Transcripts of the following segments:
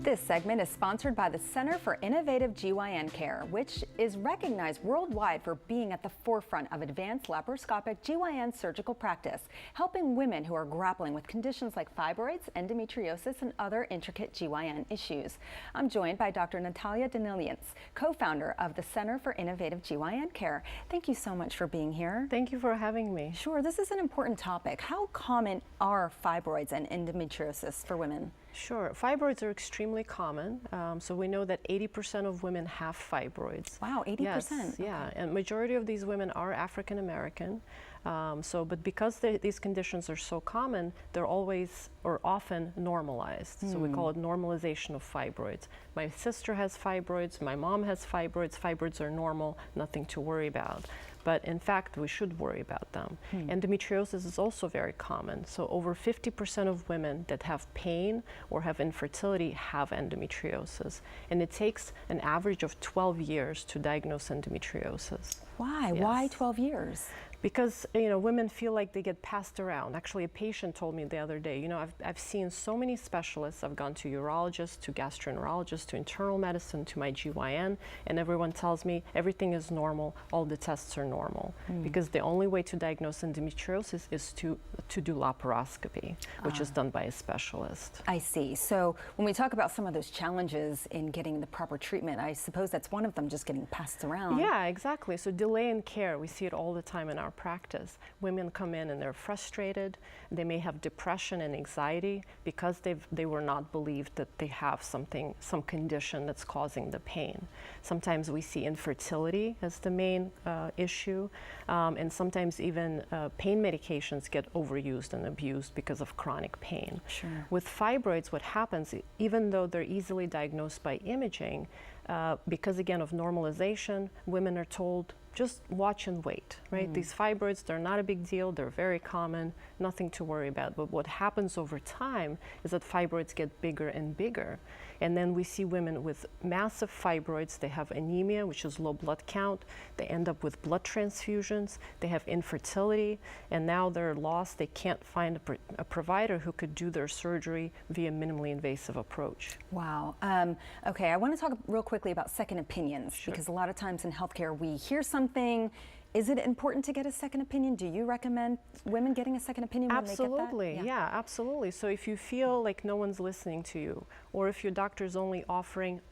This segment is sponsored by the Center for Innovative GYN Care, which is recognized worldwide for being at the forefront of advanced laparoscopic GYN surgical practice, helping women who are grappling with conditions like fibroids, endometriosis, and other intricate GYN issues. I'm joined by Dr. Natalya Danilyants, co-founder of the Center for Innovative GYN Care. Thank you so much for being here. Thank you for having me. Sure, this is an important topic. How common are fibroids and endometriosis for women? Sure. Fibroids are extremely common. So we know that 80% of women have fibroids. Wow, 80%? Yes, yeah. Okay. And majority of these women are African American. But because these conditions are so common, they're always or often normalized. So we call it normalization of fibroids. My sister has fibroids, my mom has fibroids. Fibroids are normal, nothing to worry about. But in fact, we should worry about them. Endometriosis is also very common. So over 50% of women that have pain or have infertility have endometriosis. And it takes an average of 12 years to diagnose endometriosis. Why? Yes. Why 12 years? Because, women feel like they get passed around. Actually, a patient told me the other day, I've seen so many specialists. I've gone to urologists, to gastroenterologists, to internal medicine, to my GYN, and everyone tells me everything is normal, all the tests are normal. Because the only way to diagnose endometriosis is to do laparoscopy, which is done by a specialist. I see. So when we talk about some of those challenges in getting the proper treatment, I suppose that's one of them, just getting passed around. Yeah, exactly. So delay in care, we see it all the time in our practice. Women come in and they're frustrated. They may have depression and anxiety because they were not believed that they have some condition that's causing the pain. Sometimes we see infertility as the main issue, and sometimes even pain medications get overused and abused because of chronic pain. Sure. With fibroids, what happens, even though they're easily diagnosed by imaging, because again of normalization, women are told, just watch and wait, right? These fibroids, they're not a big deal, they're very common, nothing to worry about. But what happens over time is that fibroids get bigger and bigger. And then we see women with massive fibroids, they have anemia, which is low blood count, they end up with blood transfusions, they have infertility, and now they're lost, they can't find a provider who could do their surgery via minimally invasive approach. Wow. Okay, I want to talk real quickly about second opinions, because a lot of times in healthcare we hear something. Is it important to get a second opinion? Do you recommend women getting a second opinion when they get that? Absolutely, yeah, absolutely. So if you feel like no one's listening to you, or if your doctor's only offering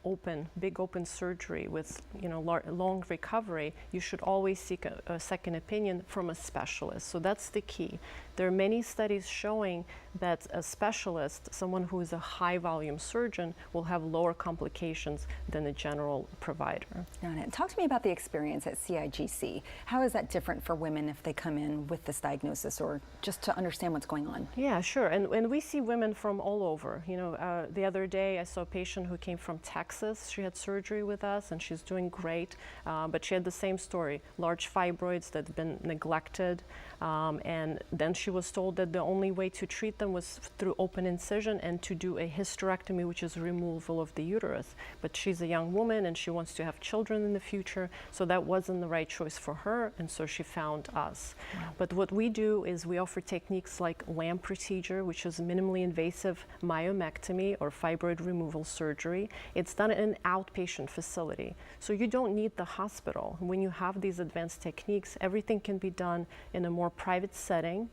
big open surgery with long recovery, you should always seek a second opinion from a specialist. So that's the key. There are many studies showing that a specialist, someone who is a high volume surgeon, will have lower complications than a general provider. Got it. Talk to me about the experience at CIGC. How is that different for women if they come in with this diagnosis, or just to understand what's going on? Yeah, sure. And we see women from all over. The other day I saw a patient who came from Texas. She had surgery with us and she's doing great, but she had the same story, large fibroids that had been neglected, and then she was told that the only way to treat them was through open incision and to do a hysterectomy, which is removal of the uterus. But she's a young woman and she wants to have children in the future, so that wasn't the right choice for her, and so she found us. Wow. But what we do is we offer techniques like LAMP procedure, which is minimally invasive myomectomy or fibroid removal surgery. It's done in an outpatient facility, so you don't need the hospital. When you have these advanced techniques, everything can be done in a more private setting.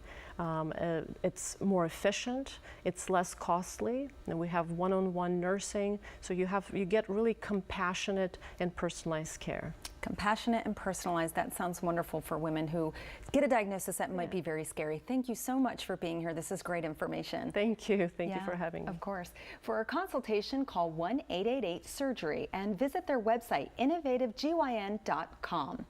It's more efficient, it's less costly, and we have one-on-one nursing, so you get really compassionate and personalized care. Compassionate and personalized, that sounds wonderful for women who get a diagnosis that might be very scary. Thank you so much for being here. This is great information. Thank you. Thank you for having me. Of course. For a consultation, call 1-888-SURGERY and visit their website, innovativegyn.com.